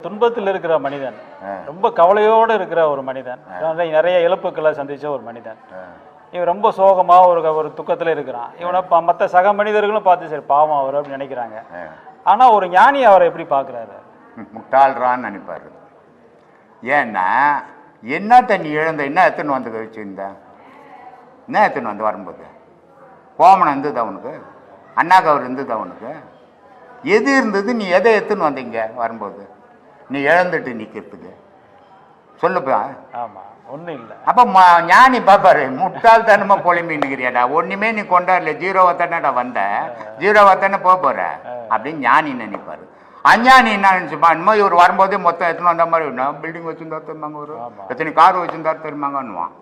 துன்பத்தில் இருக்கிற மனிதன், ரொம்ப கவலையோடு இருக்கிற ஒரு மனிதன், நிறைய இழப்புக்களை சந்திச்ச ஒரு மனிதன். இவன் ரொம்ப சோகமா ஒரு துக்கத்துல இருக்கிறான். இவனை மற்ற சக மனிதர்களும் பார்த்து சரி பாவம் அவர் அப்படின்னு நினைக்கிறாங்க. ஆனா ஒரு ஞானி அவரை எப்படி பாக்குறாரு? முட்டாள்றான்னு நினைப்பாரு. ஏன்னா என்னத்த நீ இழந்த, என்ன எத்தனை வந்து வச்சுருந்த, என்ன எத்தனை வந்து வரும்போது கோமனம் இருந்தது அவனுக்கு, அண்ணாக்கு அவர் இருந்தது அவனுக்கு, எது இருந்தது? நீ எதை எத்துன்னு வந்தீங்க வரும்போது? நீ இழந்துட்டு நிற்கிறதுக்கு சொல்லுப்பா. ஆமா, ஒன்றும் இல்லை. அப்போ ஞானி பாப்பாரு, முட்டாள் தனமா பொலிமின்னுக்கிறியாடா, ஒன்றுமே நீ கொண்டாடல, ஜீரோவை தானடா வந்த, ஜீரோவை தானே போற அப்படின்னு ஞானி நினைப்பாரு. அஞ்ஞானி என்ன நினைச்சுப்பா, இன்னும் இவர் வரும்போதே மொத்தம் எத்தனை வந்த மாதிரி பில்டிங் வச்சிருந்தா தெரியுமாங்க, ஒரு எத்தனை கார் வச்சிருந்தா தெரியுமாங்கன்னுவான்.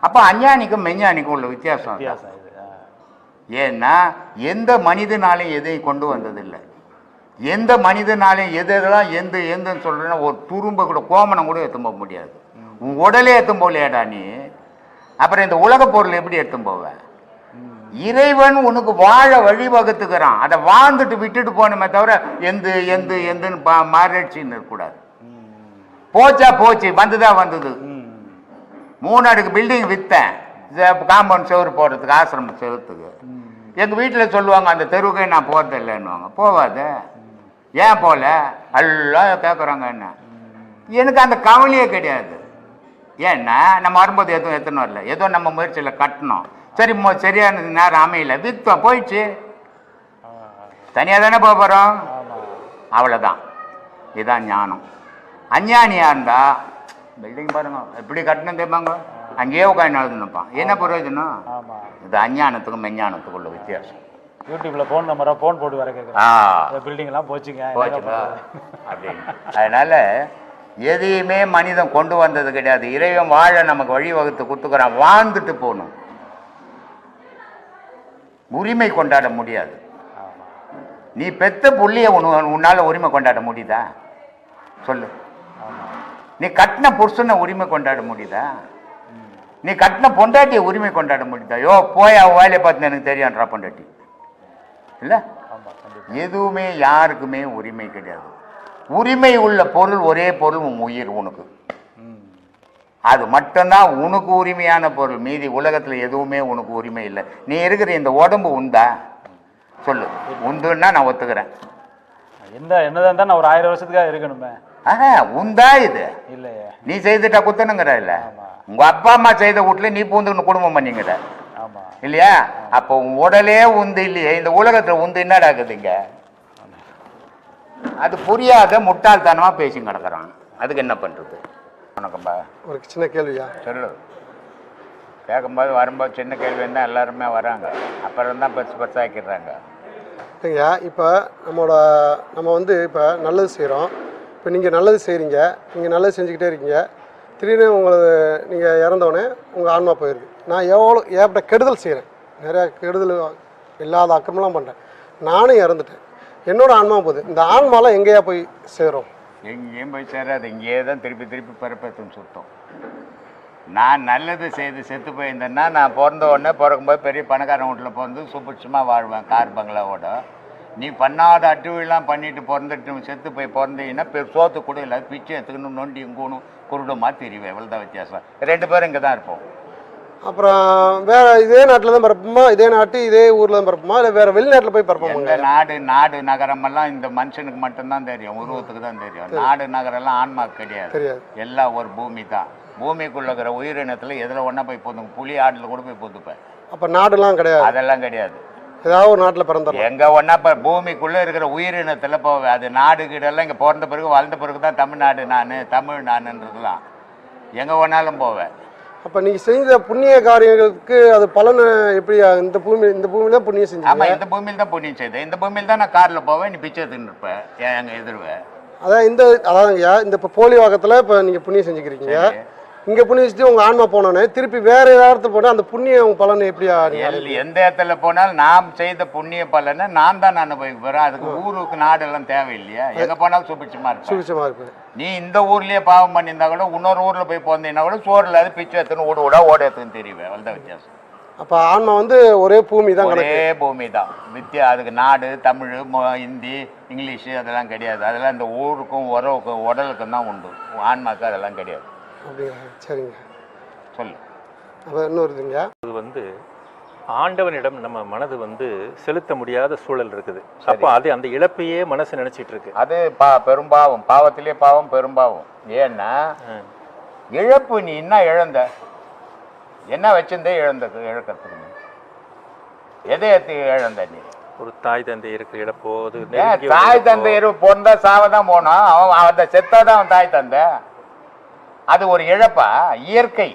அப்போ அஞ்ஞானிக்கும் மெஞ்ஞானிக்கும் உள்ள வித்தியாசம். ஏன்னா எந்த மனிதனாலையும் எதையும் கொண்டு வந்ததில்லை, எந்த மனிதனாலையும் எதெல்லாம் எந்தன்னு சொல்றேன்னா ஒரு துரும்ப கூட கோமனம் கூட எடுத்து போக முடியாது. உன் உடலே எடுத்து போகலையாடா நீ, அப்புறம் இந்த உலக பொருள் எப்படி எடுத்து போவ? இறைவன் உனக்கு வாழ வழிவகுத்துக்கிறான், அதை வாழ்ந்துட்டு விட்டுட்டு போனமே தவிர எந்துன்னு மாறிடுச்சின்னு இருக்கக்கூடாது. போச்சா போச்சு, வந்துதான் வந்தது. 3 அடுக்கு பில்டிங் விற்றேன் காம்பவுண்ட் செவரு போடுறதுக்கு, ஆசிரமம் செவத்துக்கு. எங்கள் வீட்டில் சொல்லுவாங்க அந்த தெருவுக்கே நான் போகிறது இல்லைன்னுவாங்க. போவாத, ஏன் போகல எல்லாம் கேட்குறாங்க. என்ன எனக்கு அந்த கவலையே கிடையாது. ஏன்னா நம்ம வரும்போது எதுவும் எத்தனை வரல, ஏதோ நம்ம முயற்சியில் கட்டணும், சரி சரியான நேரம் அமையல, விற்றோம், போயிடுச்சு, தனியாக தானே போக போகிறோம், அவ்வளோதான். இதுதான் ஞானம். அஞ்ஞானியாக இருந்தால் பில்டிங் பாருங்க எப்படி கட்டணும் தெரியுமாங்க, அங்கேயே உட்காந்து எழுதுனுப்பான், என்ன பிரயோஜனம்? இது அஞ்ஞானத்துக்கும் மெஞ்ஞானத்துக்கும் உள்ள வித்தியாசம். யூடியூப்ல போன் நம்பரா போன் போட்டு வர கேட்குறேன், பில்டிங் எல்லாம் போச்சுங்க அப்படின்னு. அதனால எதையுமே மனிதன் கொண்டு வந்தது கிடையாது. இறைவன் வாழ நமக்கு வழிவகுத்து கொடுத்துக்கிறான், வாழ்ந்துட்டு போகணும். உரிமை கொண்டாட முடியாது. நீ பெத்த புள்ளிய உன்னால உரிமை கொண்டாட முடியுதா சொல்லு? நீ கட்டின புருஷனை உரிமை கொண்டாட முடியுதா? நீ கட்டின பொண்டாட்டிய உரிமை கொண்டாட முடியுதா? யோ போய் அவன் வேலையை பார்த்து எனக்கு தெரியான்றா பொண்டாட்டி இல்லை. எதுவுமே யாருக்குமே உரிமை கிடையாது. உரிமை உள்ள பொருள் ஒரே பொருள், உன் உயிர். உனக்கு அது மட்டும்தான் உனக்கு உரிமையான பொருள். மீதி உலகத்துல எதுவுமே உனக்கு உரிமை இல்லை. நீ இருக்கிற இந்த உடம்பு உண்டா சொல்லு? உண்டுன்னா நான் ஒத்துக்கிறேன். என்னதான் நான் ஒரு 1000 வருஷத்துக்காக இருக்கணுமே. உண்டா இது இல்லையே, நீ செய்துட்டா குத்தணுங்கிற இல்ல. உங்க அப்பா அம்மா செய்த வீட்டுல நீ பூந்துக்கணும் குடும்பம் பண்ணிங்கிற இல்லையா? அப்போ உன் உடலே உந்து இல்லையே, இந்த உலகத்துல உந்து என்னடா இருக்குதுங்க? அது புரியாத முட்டாள்தனமா பேசி கிடக்குறான். அதுக்கு என்ன பண்றது? வணக்கம்பா. ஒரு சின்ன கேள்வியா? சொல்லு. கேட்கும்போது வரும்போது சின்ன கேள்வி இருந்தால் எல்லாருமே வராங்க, அப்புறம் தான் பெருசாக்கிடுறாங்க. இல்லைங்கய்யா, இப்போ நம்ம வந்து இப்போ நல்லது செய்கிறோம். இப்போ நீங்கள் நல்லது செய்கிறீங்க, நீங்கள் நல்லது செஞ்சுக்கிட்டே இருக்கீங்க. திடீர்னு நீங்கள் இறந்தோடனே உங்கள் ஆன்மா போயிடுது. நான் ஏற்பட்ட கெடுதல் செய்கிறேன், நிறையா கெடுதல் இல்லாத அக்கமெல்லாம் பண்ணுறேன், நானும் இறந்துட்டேன், என்னோடய ஆன்மா போகுது. இந்த ஆன்மாலாம் எங்கேயா போய் சேரும்? எங்கேயும் போய் சேராது, இங்கேயே தான் திருப்பி பிறப்பத்துன்னு சுத்தம். நான் நல்லது செய்து செத்து போயிருந்தேன்னா நான் பிறந்த உடனே பிறக்கும்போது பெரிய பணக்காரன் வீட்டில் பிறந்து சுபிட்சமாக வாழ்வேன், கார் பங்களாவோட. நீ பண்ணாத அட்டுவெல்லாம் பண்ணிட்டு பிறந்துட்டு செத்து போய் பிறந்தீங்கன்னா சோத்து கூட இல்லை, பிச்சை எடுத்துக்கணும், நொண்டி இங்கூணும் குருடமாக தெரிவேன். இவ்வளோதான் வித்தியாசம். 2 பேரும் இங்கே தான் இருப்போம். அப்புறம் வேற இதே நாட்டில் தான் பிறப்போமா, இதே நாட்டு இதே ஊரில் தான் பிறப்போமா, இல்லை வேற வெளிநாட்டில் போய் பிறப்போம்? இந்த நாடு நகரமெல்லாம் இந்த மனுஷனுக்கு மட்டும்தான் தெரியும், உருவத்துக்கு தான் தெரியும். நாடு நகரெல்லாம் ஆன்மாக்கு கிடையாது, எல்லாம் ஒரு பூமி தான். பூமிக்குள்ள இருக்கிற உயிரினத்தில் எதில் ஒன்றா போய் போதும், புலி ஆட்டில் கூட போய் போதுப்பேன். அப்போ நாடுலாம் கிடையாது? அதெல்லாம் கிடையாது. ஏதாவது ஒரு நாட்டில் பிறந்த எங்கே ஒன்றா இப்போ பூமிக்குள்ளே இருக்கிற உயிரினத்தில் போவேன். அது நாடு கீடெல்லாம் இங்கே பிறந்த பிறகு வளர்ந்த பிறகு தான் தமிழ்நாடு தமிழ் நானுன்றதுலாம் எங்கே ஒன்றாலும் போவேன். அப்போ நீங்கள் செஞ்ச புண்ணிய காரியங்களுக்கு அது பலன் எப்படி? இந்த பூமியில் தான் புண்ணியம் செஞ்சேன். ஆமாம், இந்த பூமியில் தான் புண்ணியம் செய்தேன். இந்த பூமியில் தான் நான் காரில் போவேன், நீ பிச்சை எடுத்துன்னு எங்கள் எதிர்வேன். அதாவதுங்கய்யா, இந்த இப்போ போலி வாக்கத்தில் இப்போ நீங்கள் புண்ணியம் செஞ்சுக்கிறீங்க, இங்கே புண்ணியம் செஞ்சு உங்கள் ஆன்மா போனோன்னே திருப்பி வேற இடத்துல போனால் அந்த புண்ணியம் பலன் எப்படியா? எந்த இடத்துல போனாலும் நாம் செய்த புண்ணிய பலனை நான் தான் அனுபவிக்க போகிறேன். அதுக்கு ஊருக்கு நாடெல்லாம் தேவையில்லையா? எங்கே போனாலும் சுபிட்சமாக இருக்கு. நீ இந்த ஊர்லேயே பாவம் பண்ணியிருந்தா கூட இன்னொரு ஊரில் போய் போந்தீங்கன்னா கூட சோறு இல்லாத பிச்சை எடுத்துன்னு ஓட எடுத்துன்னு தெரியுவேன். அவ்வளோதான் வித்தியாசம். அப்போ ஆன்மா வந்து ஒரே பூமி தான் ஒரே கணக்கு. பூமி தான் வித்தியா. அதுக்கு நாடு தமிழ் ஹிந்தி இங்கிலீஷு அதெல்லாம் கிடையாது. அதெல்லாம் இந்த ஊருக்கும் உறவுக்கும் உடலுக்கும் தான் உண்டு. ஆன்மாக்கு அதெல்லாம் கிடையாது. அப்படிங்களா? சரிங்க. சொல்லு. அப்போ இன்னொரு இதுங்க, அது வந்து ஆண்டவனிடம் நம்ம மனது வந்து செலுத்த முடியாத சூழல் இருக்குது. அப்போ அது அந்த இழப்பையே மனசு நினைச்சிட்டு இருக்கு. அது பெரும்பாவம். பாவத்திலே பாவம் பெரும்பாவம். ஏன்னா இழப்பு. நீ என்ன இழந்த? என்ன வச்சிருந்தே இழக்கிறதுக்கு எதை இழந்த நீ? ஒரு தாய் தந்தை இருக்கிற இழப்போ அது தாய் தந்தை பொருந்தா சாவதான் போனோம். அவன் அந்த செத்தாதான் அவன் தாய் தந்தை. அது ஒரு இழப்பா? இயற்கை.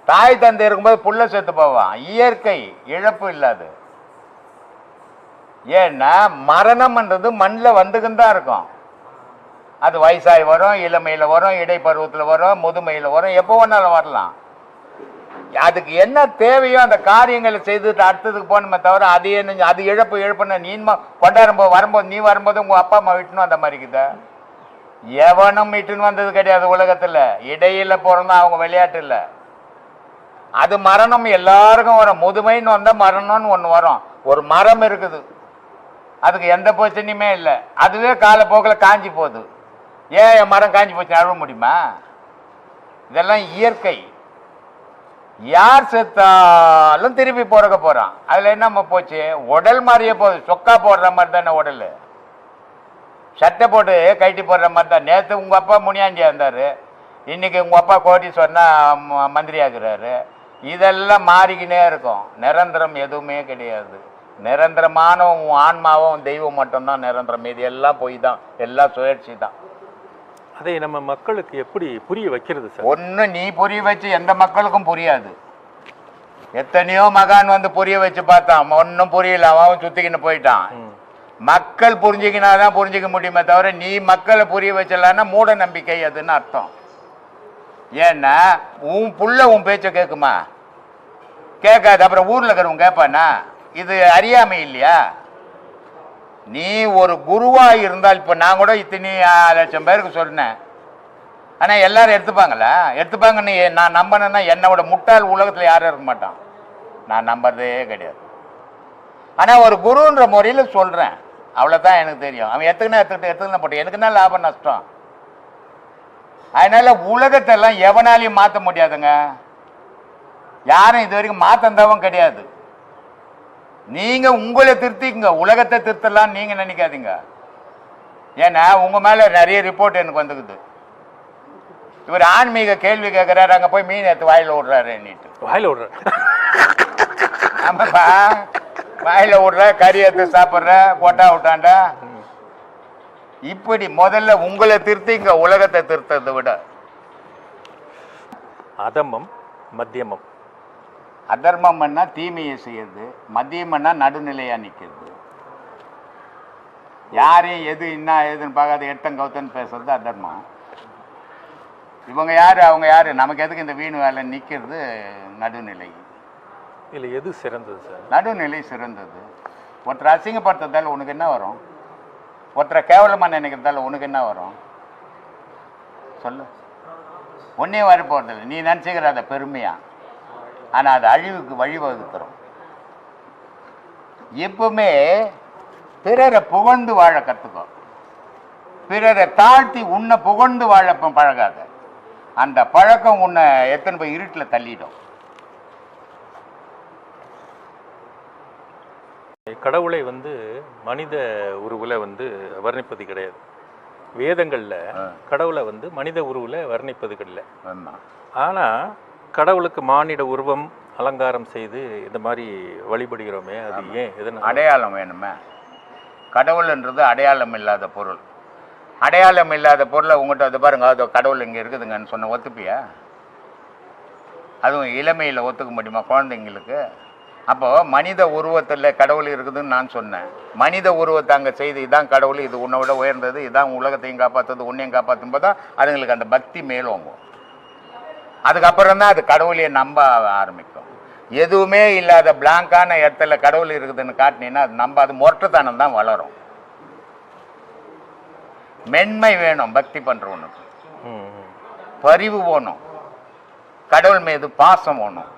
தாய் தந்தை இருக்கும்போது புள்ள செத்து போவான். இயற்கை, இழப்பு இல்லாது. ஏன்னா மரணம்ன்றது மண்ணில் வந்துக்குன்னு தான் இருக்கும். அது வயசாகி வரும், இளமையில் வரும், இடைப்பருவத்தில் வரும், முதுமையில் வரும், எப்போ வேணாலும் வரலாம். அதுக்கு என்ன தேவையோ அந்த காரியங்களை செய்துட்டு அடுத்ததுக்கு போகணுமே தவிர அது என்ன அது இழப்புன்னா நீமா கொண்டாடும்போது வரும்போது நீ வரும்போது உங்கள் அப்பா அம்மா விட்டுணும் அந்த மாதிரி இருக்குதா? எவனும் விட்டுன்னு வந்தது கிடையாது உலகத்தில். இடையில பிறந்தா அவங்க விளையாட்டு இல்லை. அது மரணம் எல்லாருக்கும் வரும். முதுமைன்னு வந்தால் மரணம்னு ஒன்று வரும். ஒரு மரம் இருக்குது, அதுக்கு எந்த பிரச்சனையுமே இல்லை. அதுவே காலப்போக்கில் காஞ்சி போகுது. ஏன் என் மரம் காஞ்சி போச்சு அழுவ முடியுமா? இதெல்லாம் இயற்கை. யார் செத்தாலும் திருப்பி பிறக்க போகிறான். அதில் என்ன போச்சு? உடல் மாதிரியே போகுது. சொக்கா போடுற மாதிரி தானே உடல். சட்டை போட்டு கைட்டி போடுற மாதிரி தான். நேற்று உங்கள் அப்பா முனியாண்டியா இருந்தார், இன்னைக்கு உங்கள் அப்பா கோட்டீஸ்வரனா மந்திரி ஆகுறாரு. இதெல்லாம் மாறிக்கினே இருக்கும். நிரந்தரம் எதுவுமே கிடையாது. நிரந்தரமான ஆன்மாவும் தெய்வம் மட்டும்தான் நிரந்தரம். இது எல்லாம் போய் தான், எல்லாம் சுழற்சி தான். அதை நம்ம மக்களுக்கு எப்படி புரிய வைக்கிறது சார்? ஒன்று நீ புரிய வச்சு எந்த மக்களுக்கும் புரியாது. எத்தனையோ மகான் வந்து புரிய வச்சு பார்த்தான், ஒன்றும் புரியல, அவன் சுத்திக்கின்னு போயிட்டான். மக்கள் புரிஞ்சுக்கினாதான் புரிஞ்சிக்க முடியுமே தவிர நீ மக்களை புரிய வச்சலான்னா மூட நம்பிக்கை அதுன்னு அர்த்தம். ஏன்னா உன் புள்ள உன் பேச்ச கேட்குமா? கேட்காது. அப்புறம் ஊர்ல இருக்கிறவங்க கேட்பானா? இது அறியாமை இல்லையா? நீ ஒரு குருவா இருந்தால், இப்போ நான் கூட இத்தனை லட்சம் பேருக்கு சொன்னேன், ஆனால் எல்லாரும் எடுத்துப்பாங்களா? எடுத்துப்பாங்கன்னு நான் நம்பினேன்னா என்னோட முட்டாள் உலகத்தில் யாரும் இருக்க மாட்டான். நான் நம்புறதே கிடையாது. ஆனால் ஒரு குருன்ற முறையில் சொல்கிறேன், அவ்வளோதான் எனக்கு தெரியும். அவன் எடுத்துக்கினா போட்டு எனக்கு என்ன லாபம் நஷ்டம்? அதனால உலகத்தெல்லாம் எவனாலையும் மாற்ற முடியாதுங்க. யாரும் இது வரைக்கும் மாற்றந்தவன் கிடையாது. நீங்க உங்களை திருத்திக்குங்க, உலகத்தை திருத்தலாம் நீங்க நினைக்காதீங்க. ஏன்னா உங்க மேல நிறைய ரிப்போர்ட் எனக்கு வந்துக்குது. இவர் ஆன்மீக கேள்வி கேட்கிறாரு, அங்க போய் மீன் எடுத்து வாயில விடுறாரு. வாயில விடுற? ஆமாப்பா, வாயில விடுற, கறி எடுத்து சாப்பிட்ற, கொட்டா விட்டாண்டா. இப்படி முதல்ல உங்களை திருத்திங்க, உலகத்தை திருத்ததை விட. அதமம் மத்தியமம். அதர்மம்னா தீமையை செய்யறது, மத்தியம்னா நடுநிலையா நிற்கிறது. யாரையும் எது என்ன ஏதுன்னு பார்க்காத எட்டங் கவுத்தன்னு பேசுறது அதர்மம். இவங்க யாரு அவங்க யாரு, நமக்கு எதுக்கு இந்த வீண் வேலை நிற்கிறது நடுநிலை. இல்லை எது சிறந்தது சார்? நடுநிலை சிறந்தது. ஒருத்தரை அசிங்கப்படுத்துறதால உனக்கு என்ன வரும்? ஒருத்தரை கேவலமாக நினைக்கிறதால உனக்கு என்ன வரும்? சொல்லு. ஒன்னே வர போறதில்லை. நீ நினச்சிக்கிற அதை பெருமையா, ஆனால் அது அழிவுக்கு வழிவகுக்கிறோம். எப்பவுமே பிறரை புகழ்ந்து வாழ கற்றுக்கோ. பிறரை தாழ்த்தி உன்னை புகழ்ந்து வாழ பழகாத. அந்த பழக்கம் உன்னை எத்தனை போய் இருட்டில் தள்ளிடும். கடவுளை வந்து மனித உருவில் வந்து வர்ணிப்பது கிடையாது. வேதங்களில் கடவுளை வந்து மனித உருவில் வர்ணிப்பது கிடையாது. ஆனால் கடவுளுக்கு மானிட உருவம் அலங்காரம் செய்து இந்த மாதிரி வழிபடுகிறோமே, அது ஏன்? எதனால்? அடையாளம் வேணுமே. கடவுள்ன்றது அடையாளம் இல்லாத பொருள். அடையாளம் இல்லாத பொருளை உங்கள்கிட்ட அது பாருங்க, அது கடவுள் இங்கே இருக்குதுங்கன்னு சொன்ன ஒத்துப்பியா? அதுவும் இளமையில் ஒத்துக்க முடியுமா குழந்தைங்களுக்கு? அப்போது மனித உருவத்தில் கடவுள் இருக்குதுன்னு நான் சொன்னேன். மனித உருவத்தை அங்கே செய்து இதான் கடவுள், இது உன்னை விட உயர்ந்தது, இதான் உலகத்தையும் காப்பாற்றுறது, உன்னையும் காப்பாற்றும் போது தான் அதுங்களுக்கு அந்த பக்தி மேலோங்கும். அதுக்கப்புறம் தான் அது கடவுளையே நம்ப ஆரம்பிக்கும். எதுவுமே இல்லாத பிளாங்கான இடத்துல கடவுள் இருக்குதுன்னு காட்டினீங்கன்னா அது நம்ப, அது மொரட்டுத்தனம் தான் வளரும். மென்மை வேணும் பக்தி பண்ணுறவனுக்கு, பரிவு வேணும், கடவுள் மீது பாசம் வேணும்.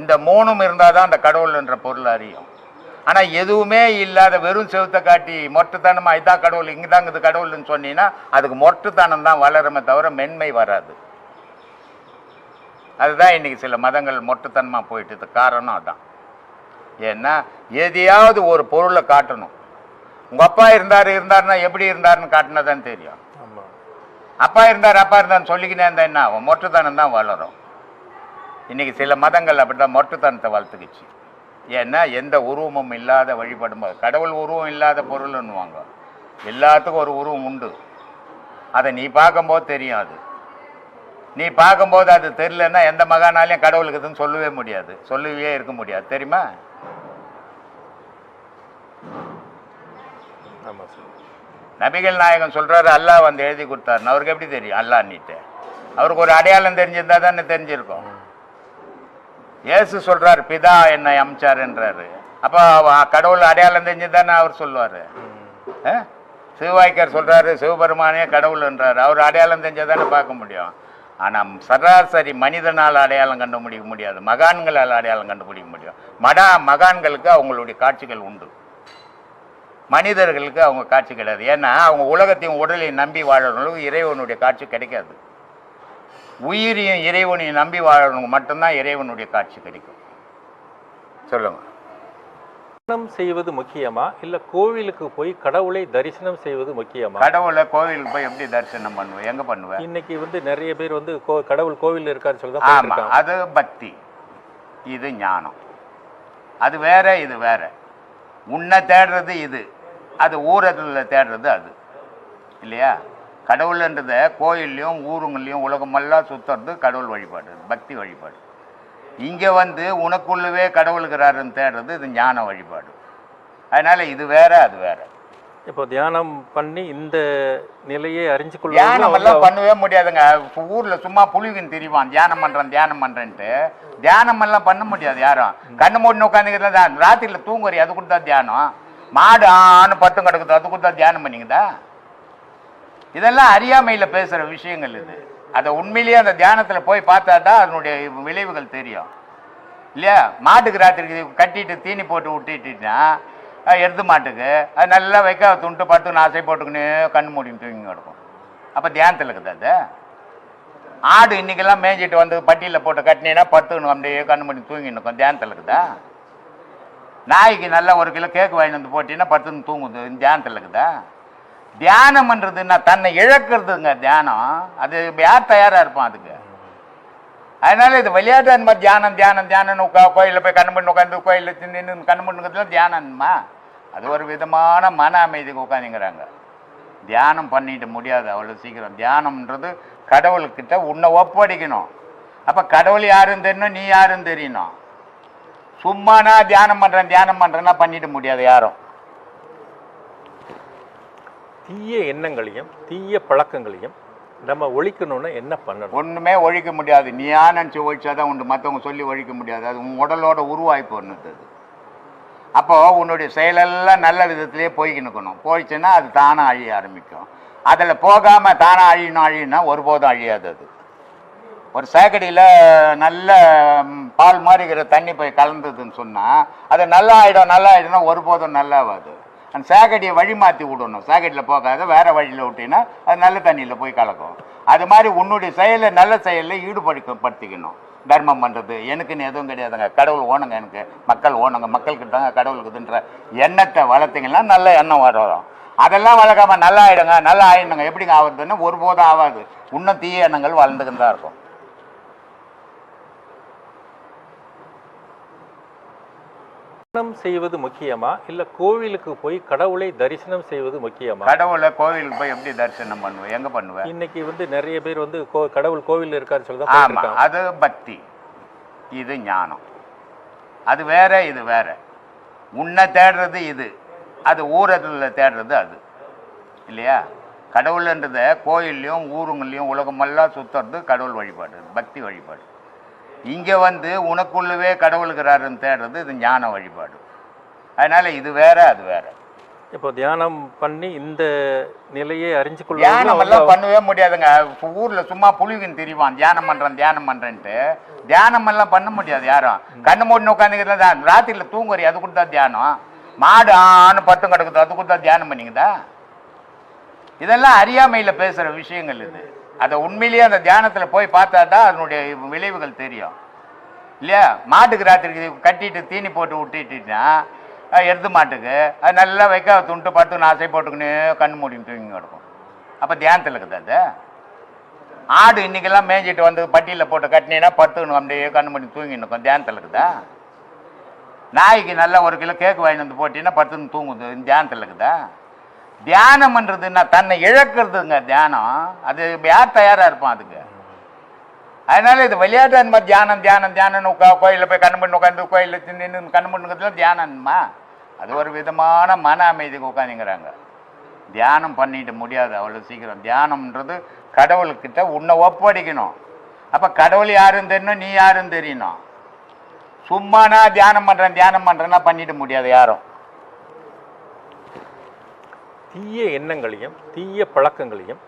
இந்த மூணும் இருந்தால் தான் அந்த கடவுள்ன்ற பொருள் அறியும். ஆனால் எதுவுமே இல்லாத வெறும் செவுத்தை காட்டி மொட்டுத்தனமாக இதான் கடவுள் இங்கே தாங்க இது கடவுள்னு சொன்னீங்கன்னா அதுக்கு மொட்டுத்தனம் தான் வளருமே தவிர மென்மை வராது. அதுதான் இன்றைக்கி சில மதங்கள் மொட்டுத்தனமாக போயிட்டு காரணம் அதான். ஏன்னா எதையாவது ஒரு பொருளை காட்டணும். உங்கள் அப்பா இருந்தாருன்னா எப்படி இருந்தாருன்னு காட்டினா தான் தெரியும். அப்பா இருந்தாருன்னு சொல்லிக்கினே இருந்தால் என்ன ஆகும்? மொட்டுத்தனம் தான் வளரும். இன்றைக்கி சில மதங்கள் அப்படி தான் மொட்டுத்தனத்தை வளர்த்துக்குச்சு. ஏன்னா எந்த உருவமும் இல்லாத வழிபடும்போது கடவுள் உருவம் இல்லாத பொருள்னுவாங்க. எல்லாத்துக்கும் ஒரு உருவம் உண்டு. அதை நீ பார்க்கும்போது தெரியும். அது நீ பார்க்கும்போது அது தெரியலன்னா எந்த மகானாலையும் கடவுளுக்கு இதுன்னு சொல்லவே முடியாது, சொல்லவே இருக்க முடியாது. தெரியுமா? ஆமாம் சார். நபிகள் நாயகம் சொல்கிறாரு அல்லாஹ் வந்து எழுதி கொடுத்தாருன்னு. அவருக்கு எப்படி தெரியும் அல்லாஹ்ன்னுட்டு? அவருக்கு ஒரு அடையாளம் தெரிஞ்சிருந்தா தானே தெரிஞ்சிருக்கும். இயேசு சொல்கிறார் பிதா என்னை அமைச்சாருன்றாரு. அப்போ கடவுள் அடையாளம் தெரிஞ்சுதானே அவர் சொல்லுவார். சிவவாய்க்கர் சொல்கிறாரு சிவபெருமானே கடவுள்ன்றாரு. அவர் அடையாளம் தெரிஞ்சால் தானே பார்க்க முடியும். ஆனால் சராசரி மனிதனால் அடையாளம் கண்டுபிடிக்க முடியாது, மகான்களால் அடையாளம் கண்டுபிடிக்க முடியும். மகான்களுக்கு அவங்களுடைய காட்சிகள் உண்டு, மனிதர்களுக்கு அவங்க காட்சி கிடையாது. ஏன்னா அவங்க உலகத்தையும் உடலையும் நம்பி வாழறவங்களுக்கு இறைவனுடைய காட்சி கிடைக்காது. உயிரையும் இறைவனையும் நம்பி வாழறவங்க மட்டும்தான் இறைவனுடைய காட்சி கிடைக்கும். சொல்லுங்க. தரிசனம் செய்வது முக்கியமா இல்ல கோவிலுக்கு போய் கடவுளை தரிசனம் செய்வது முக்கியமா? கடவுளை கோவிலுக்கு போய் எப்படி தரிசனம் பண்ணுவேன்? எங்க பண்ணுவேன்? இன்னைக்கு வந்து நிறைய பேர் வந்து கடவுள் கோவில் இருக்காரு சொல்லி. ஆமா, அது பக்தி, இது ஞானம். அது வேற, இது வேற. உன்னை தேடுறது இது, அது ஊரத்தில் தேடுறது அது இல்லையா? கடவுள்ன்றத கோயில்லையும் ஊருங்கள்லையும் உலகமெல்லாம் சுற்றுறது கடவுள் வழிபாடு, பக்தி வழிபாடு. இங்கே வந்து உனக்குள்ளவே கடவுளுக்கிறாருன்னு தேடுறது இது ஞான வழிபாடு. அதனால் இது வேற, அது வேற. இப்போ தியானம் பண்ணி இந்த நிலையை அறிஞ்சு கொள்ள தியானமெல்லாம் பண்ணவே முடியாதுங்க. ஊரில் சும்மா புலிவின் திரிவான் தியானம் பண்ணுறேன்ட்டு தியானமெல்லாம் பண்ண முடியாது யாரும். கண்ணு மூடினு உட்காந்துக்கிறதா ராத்திரியில் தூங்குறி, அது கொடுத்தா தியானம். மாடு ஆணு பத்தும் கிடக்குது, அது கொடுத்தா தியானம் பண்ணிக்குதா? இதெல்லாம் அறியாமையில் பேசுகிற விஷயங்கள் இது. அதை உண்மையிலேயே அந்த தியானத்தில் போய் பார்த்தா தான் அதனுடைய விளைவுகள் தெரியும் இல்லையா? மாட்டுக்கு ராத்திரிக்கு கட்டிட்டு தீனி போட்டு விட்டுட்டுனா எருது மாட்டுக்கு அது நல்லா வைக்க துண்டு படுத்துக்கணும், ஆசை போட்டுக்கின்னு கண் மூடின்னு தூங்கி கிடக்கும். அப்போ தியானத்தில் இருக்குது அது. ஆடு இன்றைக்கெல்லாம் மேய்ஞ்சிட்டு வந்து பட்டியில் போட்டு கட்டினீங்கன்னா படுத்துக்கணும், அப்படியே கண் மூடி தூங்கின்னு இருக்கும். தியானத்தில் இருக்குதா? நாய்க்கு நல்லா 1 கிலோ கேக்கு வாங்கிட்டு வந்து போட்டிங்கன்னா படுத்துன்னு தூங்குது, தியானத்தில் இருக்குதா? தியானம்ன்றதுன்னா தன்னை இழக்கிறதுங்க தியானம். அது யார் தயாராக இருப்பான் அதுக்கு? அதனால இது விளையாட்டு அந்த மாதிரி தியானம் தியானம் தியானம் கோயிலில் போய் கண்ணு பண்ணி உட்காந்து கோயிலில் நின்று கண்ணு பண்ணுறதுலாம் தியானம்மா. அது ஒரு விதமான மன அமைதிக்கு உட்காந்துங்கிறாங்க. தியானம் பண்ணிட்டு முடியாது அவ்வளோ சீக்கிரம். தியானம்ன்றது கடவுள்கிட்ட உன்னை ஒப்படைக்கணும். அப்போ கடவுள் யாருன்னு தெரியணும், நீ யாருன்னு தெரியணும். சும்மா நான் தியானம் பண்ணுறேன்னா பண்ணிட்டு முடியாது யாரும். தீய எண்ணங்களையும் தீய பழக்கங்களையும் நம்ம ஒழிக்கணும்னா என்ன பண்ணணும்? ஒன்றுமே ஒழிக்க முடியாது. நீ நினச்சி ஒழிச்சாதான் உண்டு, மற்றவங்க சொல்லி ஒழிக்க முடியாது. அது உன் உடலோட உருவாகி போனது. அப்போது உன்னுடைய செயலெல்லாம் நல்ல விதத்திலே போய்க்கினுக்கணும். போயிடுச்சுன்னா அது தானாக அழிய ஆரம்பிக்கும். அதில் போகாமல் தானாக அழியணும்னா ஒருபோதும் அழியாது. அது ஒரு சேக்கடியில் நல்ல பால் மாதிரிக்கிற தண்ணி போய் கலந்ததுன்னு சொன்னால் அது நல்லா ஆகிடும்னா ஒருபோதும் நல்லாவாது. அந்த சேக்கடியை வழி மாற்றி விடணும். சேக்கடியில் போகாத வேறு வழியில் விட்டிங்கன்னா அது நல்ல தண்ணியில் போய் கலக்கும். அது மாதிரி உன்னுடைய செயலை நல்ல செயலில் ஈடுபடுத்திக்கணும். தர்மம் பண்ணுறது எனக்குன்னு எதுவும் கிடையாதுங்க. கடவுள் ஓணுங்க, எனக்கு மக்கள் ஓணுங்க, மக்களுக்கு தாங்க கடவுளுக்குதுன்ற எண்ணத்தை வளர்த்திங்கன்னா நல்ல எண்ணம் வரும். அதெல்லாம் வளர்க்காம நல்லா ஆயிடுங்க எப்படிங்க ஆகுதுன்னு ஒருபோதும் ஆகாது. இன்னும் தீய எண்ணங்கள் வளர்ந்துக்கிட்டு தான் இருக்கும். தரிசனம் செய்வது முக்கியமா இல்ல கோவிலுக்கு போய் கடவுளை தரிசனம் செய்வது முக்கியமா? கடவுளை கோவிலுக்கு போய் எப்படி தரிசனம் பண்ணுவேன்? எங்க பண்ணுவேன்? இன்னைக்கு வந்து நிறைய பேர் வந்து கடவுள் கோவில் இருக்காரு சொல்லி. ஆமா, அது பக்தி, இது ஞானம். அது வேற, இது வேற. உன்னை தேடுறது இது, அது ஊரத்தில் தேடுறது அது இல்லையா? கடவுள்ன்றத கோயில்லையும் ஊருங்கள்லையும் உலகமெல்லாம் சுற்றுறது கடவுள் வழிபாடு, பக்தி வழிபாடு. இங்கே வந்து உனக்குள்ளவே கடவுளுக்கிறாருன்னு தேடுறது இது ஞான வழிபாடு. அதனால் இது வேற, அது வேற. இப்போ தியானம் பண்ணி இந்த நிலையை அறிஞ்சு கொள்ள தியானமெல்லாம் பண்ணவே முடியாதுங்க. ஊரில் சும்மா புலிவின் திரிவான் தியானம் பண்ணுறேன்ட்டு தியானம் எல்லாம் பண்ண முடியாது யாரும். கண்ணு மூடி உட்காந்துக்கிறதா ராத்திரியில் தூங்குறீ, அது கொடுத்தா தியானம். மாடு ஆணு பத்தும் கிடக்குது, அது கொடுத்தா தியானம் பண்ணிங்கதா? இதெல்லாம் அறியாமையில் பேசுகிற விஷயங்கள் இது. அதை உண்மையிலேயே அந்த தியானத்தில் போய் பார்த்தா தான் அதனுடைய விளைவுகள் தெரியும் இல்லையா? மாட்டுக்கு ராத்திரிக்கு கட்டிட்டு தீனி போட்டு விட்டுட்டுனா எருது மாட்டுக்கு அது நல்லா வைக்க துண்டு படுத்து ஆசை போட்டுக்கின்னு கண்ணு மூடின்னு தூங்கி கிடக்கும். அப்போ தியானத்தில் இருக்குது அது. ஆடு இன்னைக்கெல்லாம் மேய்ஞ்சிட்டு வந்து பட்டியில் போட்டு கட்டினீங்கன்னா படுத்துக்கணும், அப்படியே கண்ணு மூடி தூங்கின்னு இருக்கும். தியானத்தில் இருக்குதா? நாய்க்கு நல்லா 1 கிலோ கேக்கு வாங்கி வந்து போட்டீங்கன்னா படுத்துன்னு தூங்குது. தியானத்தில் இருக்குதா? தியானம்ன்றதுன்னா தன்னை இழக்கிறதுங்க தியானம். அது யார் தயாராக இருப்பான் அதுக்கு? அதனால இது விளையாட்டு அந்த மாதிரி தியானம் தியானம் தியானம்னு கோயிலில் போய் கண்ணு பண்ணி உட்காந்து கோயிலில் நின்று கண்ணு பண்ணுறதுலாம் தியானம்மா. அது ஒரு விதமான மன அமைதிக்கு உட்காந்துங்கிறாங்க. தியானம் பண்ணிட்டு முடியாது அவ்வளோ சீக்கிரம். தியானம்ன்றது கடவுள்கிட்ட உன்னை ஒப்படைக்கணும். அப்போ கடவுள் யாருன்னு தெரியணும், நீ யாருன்னு தெரியணும். சும்மானா தியானம் பண்ணுறேன்னா பண்ணிட்டு முடியாது யாரும். தீய எண்ணங்களையும் தீய பழக்கங்களையும்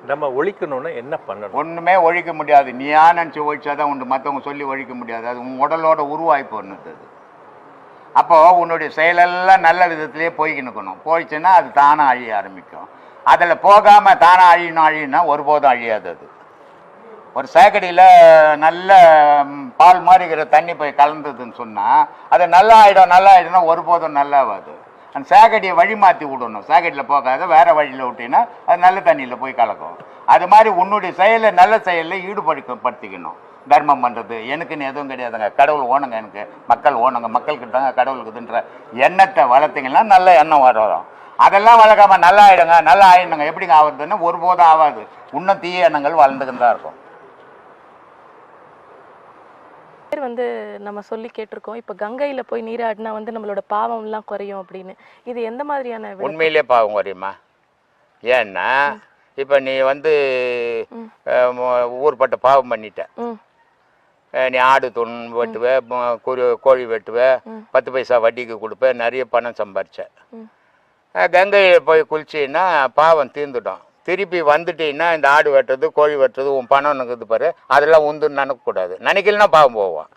நம்ம ஒழிக்கணும்னா என்ன பண்ணணும்? ஒன்றுமே ஒழிக்க முடியாது. நீயா நினச்சி ஒழிச்சாதான் உண்டு, மற்றவங்க சொல்லி ஒழிக்க முடியாது. அது உன் உடலோட உருவாய்ப்பு ஒன்றுது. அப்போது உன்னுடைய செயலெல்லாம் நல்ல விதத்திலே போய்க்கினுக்கணும். போயிடுச்சுன்னா அது தானாக அழிய ஆரம்பிக்கும். அதில் போகாமல் தானாக அழியணும்னா ஒருபோதும் அழியாது. அது ஒரு சேக்கடியில் நல்ல பால் மாதிரி இருக்கிற தண்ணி போய் கலந்ததுன்னு சொன்னால் அது நல்லா ஆகிடும்னா ஒருபோதும் நல்லாவாது. அந்த சேக்கடியை வழி மாற்றி விடணும். சேக்கடியில் போகாத வேறு வழியில் விட்டீங்கன்னா அது நல்ல தண்ணியில் போய் கலக்கும். அது மாதிரி உன்னுடைய செயலை நல்ல செயலில் ஈடுபடுத்திக்கணும். தர்மம் பண்ணுறது எனக்குன்னு எதுவும் கிடையாதுங்க, கடவுள் ஓணுங்க, எனக்கு மக்கள் ஓணுங்க, மக்கள்கிட்ட தாங்க கடவுளுக்குதுன்ற எண்ணத்தை வளர்த்திங்கன்னா நல்ல எண்ணம் வரும். அதெல்லாம் வளர்க்காம நல்லா ஆயிடுங்க எப்படிங்க ஆகுதுன்னு ஒருபோதும் ஆகாது. இன்னும் தீய எண்ணங்கள் வளர்ந்துக்கிட்டு தான் இருக்கும். வந்து நம்ம சொல்லி கேட்டிருக்கோம், இப்போ கங்கையில் போய் நீராடினா வந்து நம்மளோட பாவம்லாம் குறையும் அப்படின்னு. இது எந்த மாதிரியான? உண்மையிலே பாவம் குறையுமா? ஏன்னா இப்போ நீ வந்து ஊர்பட்ட பாவம் பண்ணிட்ட. நீ ஆடு துண் வெட்டுவ, கோழி வெட்டுவ, 10 பைசா வட்டிக்கு கொடுப்ப, நிறைய பணம் சம்பாரிச்ச. கங்கையை போய் குளிச்சின்னா பாவம் தீர்ந்துடும். திருப்பி வந்துட்டீங்கன்னா இந்த ஆடு வெட்டுறது கோழி வெட்டுறது உன் பணம் இருக்குது பாரு, அதெல்லாம் உந்துன்னு நினைக்கக்கூடாது. நினைக்கலன்னா பாவம் போவோம்.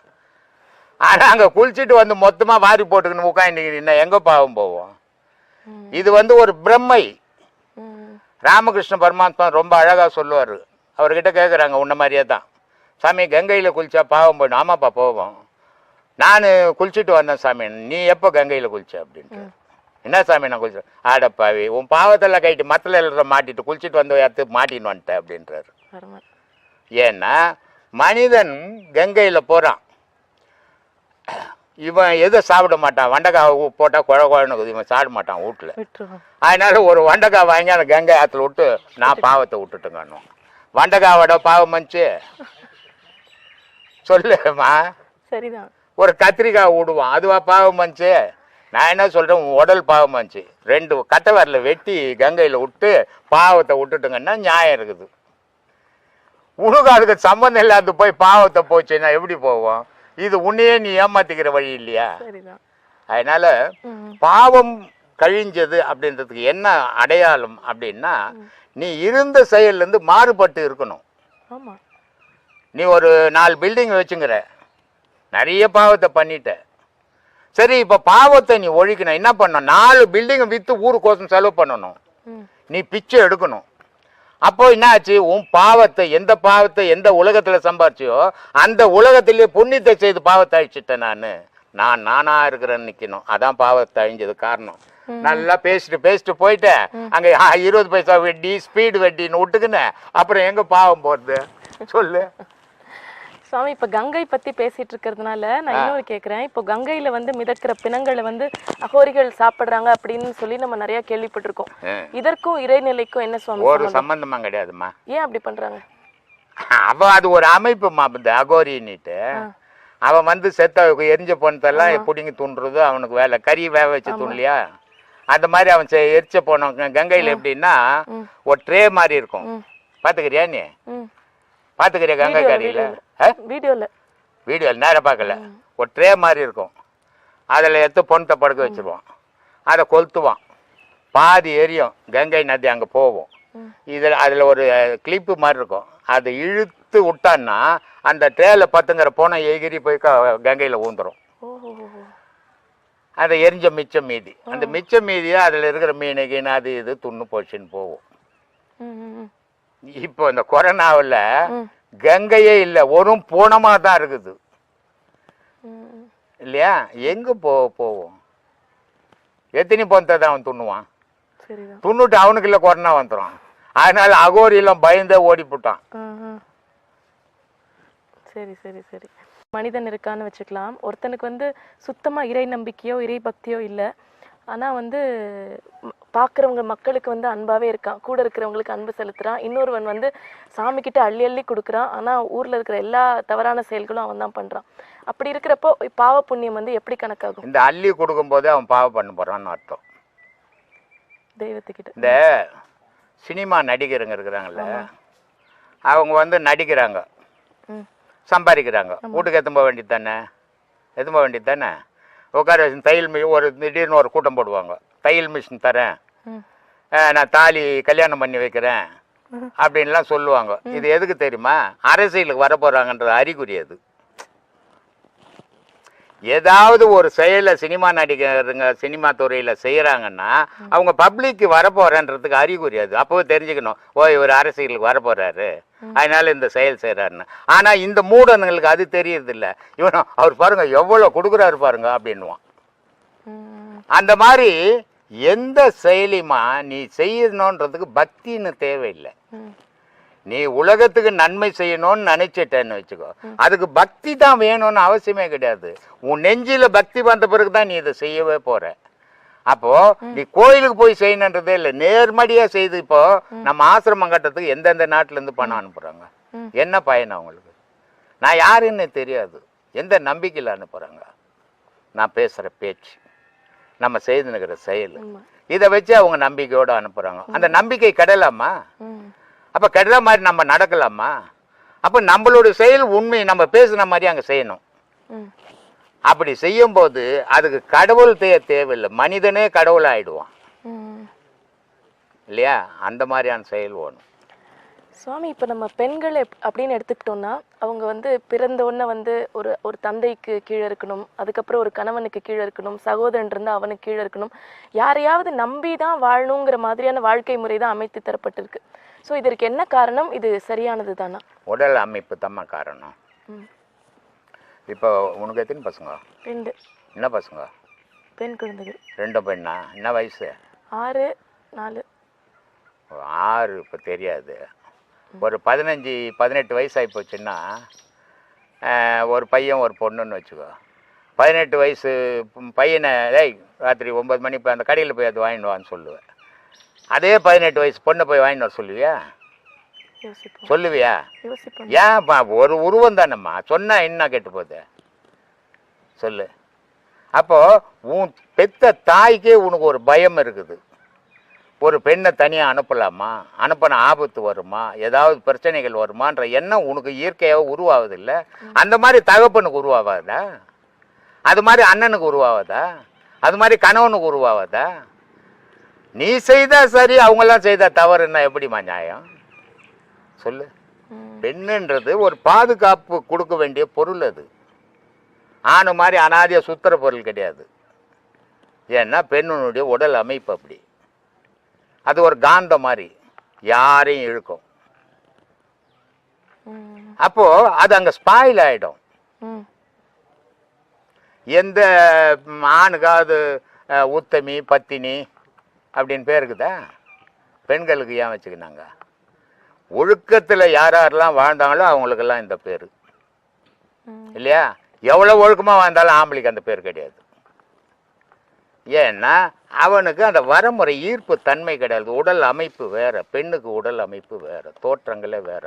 ஆனால் அங்கே குளிச்சுட்டு வந்து மொத்தமாக வாரி போட்டுக்கணும் உட்காந்துக்கிட்டீங்கன்னா எங்கே பாவம் போவோம்? இது வந்து ஒரு பிரம்மை. ராமகிருஷ்ண பரமாத்மா ரொம்ப அழகாக சொல்லுவார். அவர்கிட்ட கேட்குறாங்க உன்ன மாதிரியே தான், சாமி கங்கையில் குளிச்சா பாவம் போயிடும். ஆமாப்பா போவோம். நான் குளிச்சுட்டு வந்தேன் சாமி. நீ எப்போ கங்கையில் குளிச்ச அப்படின்ட்டு. என்ன சாமி நான் குளிச்சேன்? ஆடப்பாவி, உன் பாவத்தெல்லாம் கைட்டு மத்தில் எழுற மாட்டிட்டு குளிச்சுட்டு வந்து இடத்து மாட்டின்னு வந்துட்டேன் அப்படின்றாரு. ஏன்னா மனிதன் கங்கையில் போகிறான், இவன் எதை சாப்பிட மாட்டான். வெண்டைக்காய் போட்டால் குழகுழன்னு இவன் சாப்பிட மாட்டான் வீட்டில். அதனால ஒரு வெண்டைக்காய் வாங்கி அந்த கங்கை ஆற்றுல விட்டு நான் பாவத்தை விட்டுட்டுங்கன்னு. வெண்டைக்காவோட பாவம் வந்துச்சு சொல்லுமா? சரிதான். ஒரு கத்திரிக்காய் விடுவான், அதுவா பாவம் வந்துச்சு? நான் என்ன சொல்கிறேன், உடல் பாவம் வந்துச்சு. 2 கட்டை வரல வெட்டி கங்கையில் விட்டு பாவத்தை விட்டுட்டுங்கன்னா நியாயம் இருக்குது. உனக்கு அதுக்கு சம்மந்தம் இல்லாத போய் பாவத்தை போச்சுன்னா எப்படி போவோம்? இது உன்னையே நீ ஏமாத்திக்கிற வழி இல்லையா? அதனால பாவம் கழிஞ்சது அப்படின்றதுக்கு என்ன அடையாளம் அப்படின்னா, நீ இருந்த செயல்லேருந்து மாறுபட்டு இருக்கணும். நீ ஒரு 4 பில்டிங் வச்சுங்கிற, நிறைய பாவத்தை பண்ணிட்ட. சரி, இப்போ பாவத்தை நீ ஒழிக்கணும். என்ன பண்ணணும்? 4 பில்டிங்கை விற்று ஊருக்கோசம் செலவு பண்ணணும். நீ பிச்சை எடுக்கணும். அப்போ என்ன ஆச்சு? உன் பாவத்தை எந்த உலகத்தில் சம்பாரிச்சியோ அந்த உலகத்திலே புண்ணியத்தை செய்து பாவத்தை அழிச்சிட்டேன். நானா இருக்கிறேன்னு நிற்கணும். அதான் பாவத்தை அழிஞ்சது காரணம். நல்லா பேசிட்டு போயிட்டேன். அங்கே 20 பைசா வெட்டி ஸ்பீடு வெட்டின்னு விட்டுக்குன்னு அப்புறம் எங்கே பாவம் போகிறது சொல்லு? சுவாமி, இப்போ கங்கை பற்றி பேசிட்டு இருக்கிறதுனால நான் இன்னொரு கேட்குறேன். இப்போ கங்கையில் வந்து மிதக்கிற பிணங்களை வந்து அகோரிகள் சாப்பிட்றாங்க அப்படின்னு சொல்லி நம்ம நிறைய கேள்விப்பட்டிருக்கோம். இதற்கும் இறைநிலைக்கும் என்ன சுவாமி? ஒரு சம்பந்தமா கிடையாதுமா. ஏன் அப்படி பண்ணுறாங்க? அது ஒரு அமைப்புமா. இந்த அகோரின்னுட்டு அவன் வந்து செத்த எரிஞ்ச பொண்ணத்தெல்லாம் பிடிங்கி தூண்டுறது அவனுக்கு வேலை. கறி வேக வச்சு தூண்டலையா? அந்த மாதிரி அவன் எரிச்ச போனவங்க கங்கையில் எப்படின்னா ஒரு ட்ரே மாதிரி இருக்கும். பார்த்துக்கிறியா நீ? பார்த்துக்கிறியா கங்கை கரையில்? வீடியோவில் நேரம் பார்க்கல. ஒரு ட்ரே மாதிரி இருக்கும். அதில் எடுத்து பொண்ணத்தை படுக்க வச்சுருவான். அதை கொளுத்துவான். பாதி எரியும். கங்கை நதி அங்கே போகும். அதில் ஒரு கிளிப்பு மாதிரி இருக்கும். அதை இழுத்து விட்டான்னா அந்த ட்ரேல பத்துங்கிற போனை எகிரி போய் கங்கையில் ஊந்துடும். ஓஹோ. அதை எரிஞ்ச மிச்சம் மீதி, அந்த மிச்சம் மீதியை அதில் இருக்கிற மீன் கீன் அது இது துண்ணு போச்சுன்னு போகும். இப்போ இந்த கொரோனாவில் கங்கையே இல்லை, ஒரு போனமாக தான் இருக்குது இல்லையா? எங்கே போவோம்? எத்தனை பொந்தத்தை தான் அவன் துண்ணுவான்? துண்ணுட்டு அவனுக்கு இல்லை கொரோனா வந்துடும். அதனால அகோரியெல்லாம் பயந்தே ஓடிப்புட்டான். சரி சரி சரி. மனிதன் இருக்கான்னு வச்சுக்கலாம். ஒருத்தனுக்கு வந்து சுத்தமா இறை நம்பிக்கையோ இறை பக்தியோ இல்லை, ஆனா வந்து பார்க்குறவங்க மக்களுக்கு வந்து அன்பாவே இருக்கான், கூட இருக்கிறவங்களுக்கு அன்பு செலுத்துறான். இன்னொருவன் வந்து சாமி கிட்ட அள்ளி அள்ளி கொடுக்குறான், ஆனா ஊர்ல இருக்கிற எல்லா தவறான செயல்களும் அவன் தான் பண்றான். அப்படி இருக்கிறப்போ பாவ புண்ணியம் வந்து எப்படி கணக்காகும்? இந்த அள்ளி கொடுக்கும் போதே அவன் பாவம் பண்ண போறான்னு அர்த்தம். தெய்வத்துக்கிட்ட இந்த சினிமா நடிகருங்க இருக்கிறாங்கல்ல, அவங்க வந்து நடிக்கிறாங்க, சம்பாதிக்கிறாங்க, வீட்டுக்கு எத்தும்ப வேண்டியது தானே, எத்தும்ப வேண்டியது தானே. உட்கார வச்சு தையல் ஒரு திடீர்னு ஒரு கூட்டம் போடுவாங்க, தையல் மிஷின் தரேன், நான் தாலி கல்யாணம் பண்ணி வைக்கிறேன் அப்படின்லாம் சொல்லுவாங்க. இது எதுக்கு தெரியுமா? அரசியலுக்கு வர போகிறாங்கன்றது அறிகுறி. அது ஏதாவது ஒரு செயலை சினிமா நடிகருங்க சினிமா துறையில் செய்கிறாங்கன்னா அவங்க பப்ளிக்கு வரப்போகிறன்றதுக்கு அறிகுறி. அது அப்போவே தெரிஞ்சுக்கணும், ஓ இவர் அரசியலுக்கு வரப்போகிறாரு, அதனால இந்த செயல் செய்கிறாருன்னு. ஆனால் இந்த மூடனுங்களுக்கு அது தெரியறதில்ல. இவனும் அவர் பாருங்க எவ்வளோ கொடுக்குறாரு பாருங்க அப்படின்வான். அந்த மாதிரி எந்த செயலியுமா நீ செய்யணுன்றதுக்கு பக்தின்னு தேவையில்லை. நீ உலகத்துக்கு நன்மை செய்யணும்னு நினைச்சிட்டேன்னு வச்சுக்கோ, அதுக்கு பக்தி தான் வேணும்னு அவசியமே கிடையாது. உன் நெஞ்சில பக்தி வந்த பிறகு தான் நீ இதை செய்யவே போற. அப்போ நீ கோயிலுக்கு போய் செய்யணுன்றதே இல்லை, நேர்மடியா செய்து. இப்போ நம்ம ஆசிரமம் கட்டத்துக்கு எந்தெந்த நாட்டுல இருந்து பணம் அனுப்புறாங்க, என்ன பயன் அவங்களுக்கு? நான் யாருன்னு தெரியாது, எந்த நம்பிக்கையில் அனுப்புறாங்க? நான் பேசுற பேச்சு, நம்ம செய்துனுக்கிற செயல், இதை வச்சு அவங்க நம்பிக்கையோடு அனுப்புறாங்க. அந்த நம்பிக்கை கெடலாமா? அப்போ கெடுற மாதிரி நம்ம நடக்கலாமா? அப்போ நம்மளுடைய செயல் உண்மை, நம்ம பேசுன மாதிரி அங்கே செய்யணும். அப்படி செய்யும்போது அதுக்கு கடவுள் தேவையில்லை, மனிதனே கடவுள் ஆயிடுவான் இல்லையா? அந்த மாதிரியான செயல் வேணும். சுவாமி, இப்போ நம்ம பெண்கள் அப்படின்னு எடுத்துக்கிட்டோம்னா அவங்க வந்து பிறந்த உடனே வந்து ஒரு தந்தைக்கு கீழே இருக்கணும், அதுக்கப்புறம் ஒரு கணவனுக்கு கீழே இருக்கணும், சகோதரன் இருந்தால் அவனுக்கு கீழே இருக்கணும், யாரையாவது நம்பி தான் வாழணுங்கிற மாதிரியான வாழ்க்கை முறை தான் அமைத்து தரப்பட்டிருக்கு. ஸோ இதற்கு என்ன காரணம்? இது சரியானது தானா? உடல் அமைப்பு தான் காரணம். இப்போ உனக்கு எத்தனை பசங்க? 2. என்ன பசங்க? பெண் குழந்தைகள். 2 பெண்ணா? என்ன வயசு? 6, 4. 6 இப்போ தெரியாது. ஒரு 15-18 வயசு ஆகி போச்சுன்னா ஒரு பையன் ஒரு பொண்ணுன்னு வச்சுக்கோ. 18 வயசு பையனை ராத்திரி 9 மணி போய் அந்த கடையில் போய் அது வாங்கிட்டு வான்னு சொல்லுவேன். அதே 18 வயசு பொண்ணை போய் வாங்கிட்டு வர சொல்லுவியா? சொல்லுவியா? ஏன்ப்பா, ஒரு உருவம் தானம்மா, சொன்னா என்ன கெட்டு போகுது சொல்லு. அப்போ உன் பெத்த தாய்க்கே உனக்கு ஒரு பயம் இருக்குது. ஒரு பெண்ணை தனியாக அனுப்பலாமா, அனுப்பின ஆபத்து வருமா, ஏதாவது பிரச்சனைகள் வருமான்ற எண்ணம் உனக்கு இயற்கையாக உருவாகுது இல்லை? அந்த மாதிரி தகப்பனுக்கு உருவாகாதா? அது மாதிரி அண்ணனுக்கு உருவாகாதா? அது மாதிரி கணவனுக்கு உருவாகாதா? நீ செய்தா சரி, அவங்கெல்லாம் செய்தா தவறுன்னா எப்படிமா நியாயம் சொல்லு? பெண்ணுன்றது ஒரு பாதுகாப்பு கொடுக்க வேண்டிய பொருள். அது ஆணு மாதிரி அனாதியா சுத்துற பொருள் கிடையாது. ஏன்னா பெண்ணுடைய உடல் அமைப்பு அப்படி, அது ஒரு காந்த மாதிரி யாரையும் இழுக்கும். அப்போ அது அங்க ஸ்பாயில் ஆயிடும். எந்த ஆணுக்காவது உத்தமி பத்தினி அப்படின்னு பேருக்குதா? பெண்களுக்கு ஏன் வச்சுக்கினாங்க? ஒழுக்கத்தில் யாரெல்லாம் வாழ்ந்தாங்களோ அவங்களுக்கெல்லாம் இந்த பேர் இல்லையா? எவ்வளோ ஒழுக்கமாக வாழ்ந்தாலும் ஆம்பளைக்கு அந்த பேர் கிடையாது. ஏன்னா அவனுக்கு அந்த வரமுறை ஈர்ப்பு தன்மை கிடையாது. உடல் அமைப்பு வேற, பெண்ணுக்கு உடல் அமைப்பு வேற, தோற்றங்களே வேற.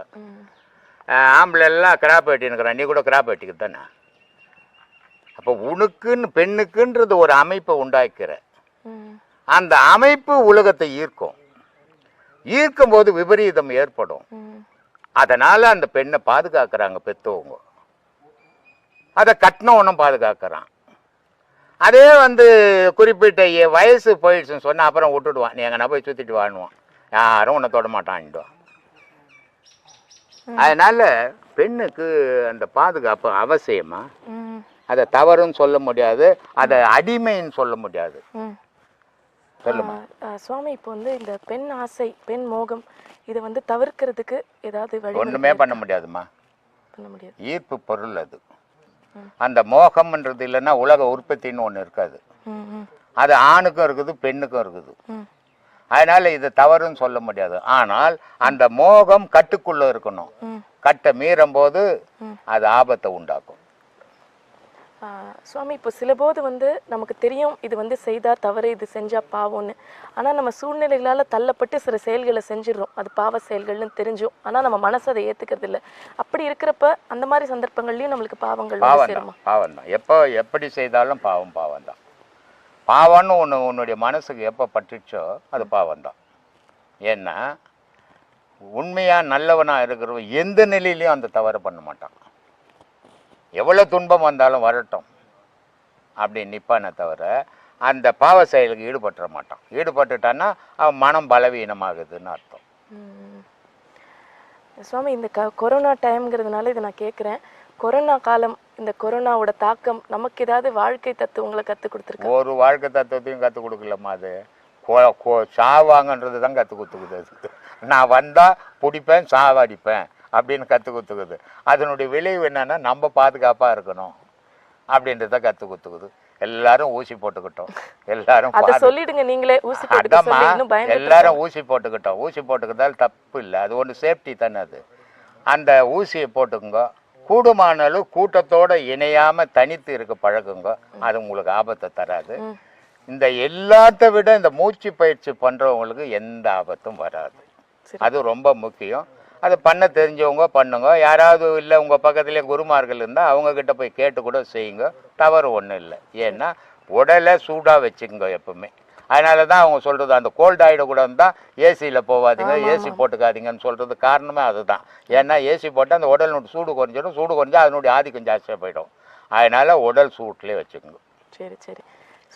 ஆம்பளை எல்லாம் கிராப் வெட்டினுக்கிறான், நீ கூட கிராப் வெட்டிக்கு தானே. அப்போ உனக்குன்னு பெண்ணுக்குன்றது ஒரு அமைப்பை உண்டாக்கிற, அந்த அமைப்பு உலகத்தை ஈர்க்கும். ஈர்க்கும் போது விபரீதம் ஏற்படும். அதனால அந்த பெண்ணை பாதுகாக்கிறாங்க பெற்றவங்க. அதை கட்டினவனும் பாதுகாக்கிறான். அதே குறிப்பிட்ட வயசு போயிடுச்சுன்னு சொன்னால் அப்புறம் விட்டுடுவான். நீ எங்கன்னா போய் சுற்றிட்டு வாழ்வான், யாரும் உன்னை தொட மாட்டான்டுவான். அதனால பெண்ணுக்கு அந்த பாதுகாப்பு அவசியமா. ம் அதை தவறுன்னு சொல்ல முடியாது, அதை அடிமைன்னு சொல்ல முடியாது. ம் சொல்லுமா. சுவாமி இப்போ வந்து இந்த பெண் ஆசை, பெண் மோகம் இதை வந்து தவிர்க்கிறதுக்கு ஏதாவது வழி ஒண்ணுமே பண்ண முடியாதுமா. பண்ண முடியாது. ஈர்ப்பு பொருள் அது. அந்த மோகம்ன்றது இல்லைன்னா உலக உற்பத்தின்னு ஒன்று இருக்காது. ம் ம் அது ஆணுக்கும் இருக்குது, பெண்ணுக்கும் இருக்குது. ம் அதனால இது தவறுன்னு சொல்ல முடியாது. ஆனால் அந்த மோகம் கட்டுக்குள்ள இருக்கணும். ம் கட்டை மீறும் போது அது ஆபத்தை உண்டாக்கும். சுவாமி இப்போ சில போது வந்து நமக்கு தெரியும் இது வந்து செய்தா தவறு, இது செஞ்சா பாவம்னு. ஆனால் நம்ம சூழ்நிலைகளால் தள்ளப்பட்டு சில செயல்களை செஞ்சிடறோம், அது பாவ செயல்கள்னு தெரிஞ்சும். ஆனால் நம்ம மனசு அதை ஏற்றுக்கிறது இல்லை. அப்படி இருக்கிறப்ப அந்த மாதிரி சந்தர்ப்பங்கள்லையும் நம்மளுக்கு பாவங்கள் வந்து சேருமா? பாவம் தான். எப்படி செய்தாலும் பாவம் தான். பாவம்னு உன்னுடைய மனசுக்கு எப்போ பட்டுச்சோ அது பாவம் தான். ஏன்னா உண்மையாக நல்லவனாக இருக்கிறவன் எந்த நிலையிலையும் அந்த தவறு பண்ண மாட்டான். எவ்வளோ துன்பம் வந்தாலும் வரட்டும் அப்படின்னு நிற்பானே தவிர அந்த பாவ செயலுக்கு ஈடுபட்டுற மாட்டான். ஈடுபட்டுட்டான்னா அவன் மனம் பலவீனமாகுதுன்னு அர்த்தம். சுவாமி இந்த கொரோனா டைம்ங்கிறதுனால இதை நான் கேட்குறேன். கொரோனா காலம், இந்த கொரோனாவோட தாக்கம் நமக்கு ஏதாவது வாழ்க்கை தத்துவங்களை கற்றுக் கொடுத்துருக்கு? ஒரு வாழ்க்கை தத்துவத்தையும் கற்றுக் கொடுக்கலம்மா. அது சாவாங்கன்றது தான் கற்றுக் கொடுத்துக்குது. நான் வந்தால் பிடிப்பேன், சாவடிப்பேன் அப்படின்னு கற்றுக் கொடுத்துக்குது. அதனுடைய விளைவு என்னன்னா நம்ம பாதுகாப்பாக இருக்கணும் அப்படின்றத கற்றுக் கொடுத்துக்குது. எல்லாரும் ஊசி போட்டுக்கிட்டோம், எல்லாரும் சொல்லிடுங்க நீங்களே. ஊசி எல்லாரும் ஊசி போட்டுக்கிட்டோம். ஊசி போட்டுக்கிட்டால் தப்பு இல்லை, அது ஒன்று சேஃப்டி தானே. அது அந்த ஊசியை போட்டுக்குங்க. கூடுமான அளவு கூட்டத்தோட இணையாம தனித்து இருக்க பழகுங்க. அது உங்களுக்கு ஆபத்தை தராது. இந்த எல்லாத்த விட இந்த மூச்சு பயிற்சி பண்றவங்களுக்கு எந்த ஆபத்தும் வராது. அது ரொம்ப முக்கியம். அது பண்ண தெரிஞ்சவங்க பண்ணுங்க. யாராவது இல்லை உங்கள் பக்கத்துலேயே குருமார்கள் இருந்தால் அவங்கக்கிட்ட போய் கேட்டு கூட செய்யுங்க, தவறு ஒன்றும் இல்லை. ஏன்னா உடலை சூடாக வச்சுக்கோங்க எப்பவுமே. அதனால தான் அவங்க சொல்கிறது அந்த கோல்டு ஆகிடக்கூட தான் ஏசியில் போகாதீங்க, ஏசி போட்டுக்காதீங்கன்னு சொல்கிறது காரணமே அதுதான். ஏன்னா ஏசி போட்டால் அந்த உடல் சூடு குறைஞ்சிடும், சூடு குறைஞ்சா அதனுடைய ஆதிக்கம் ஜாஸ்தியாக போயிடும். அதனால் உடல் சூட்லேயே வச்சுக்கோங்க. சரி சரி.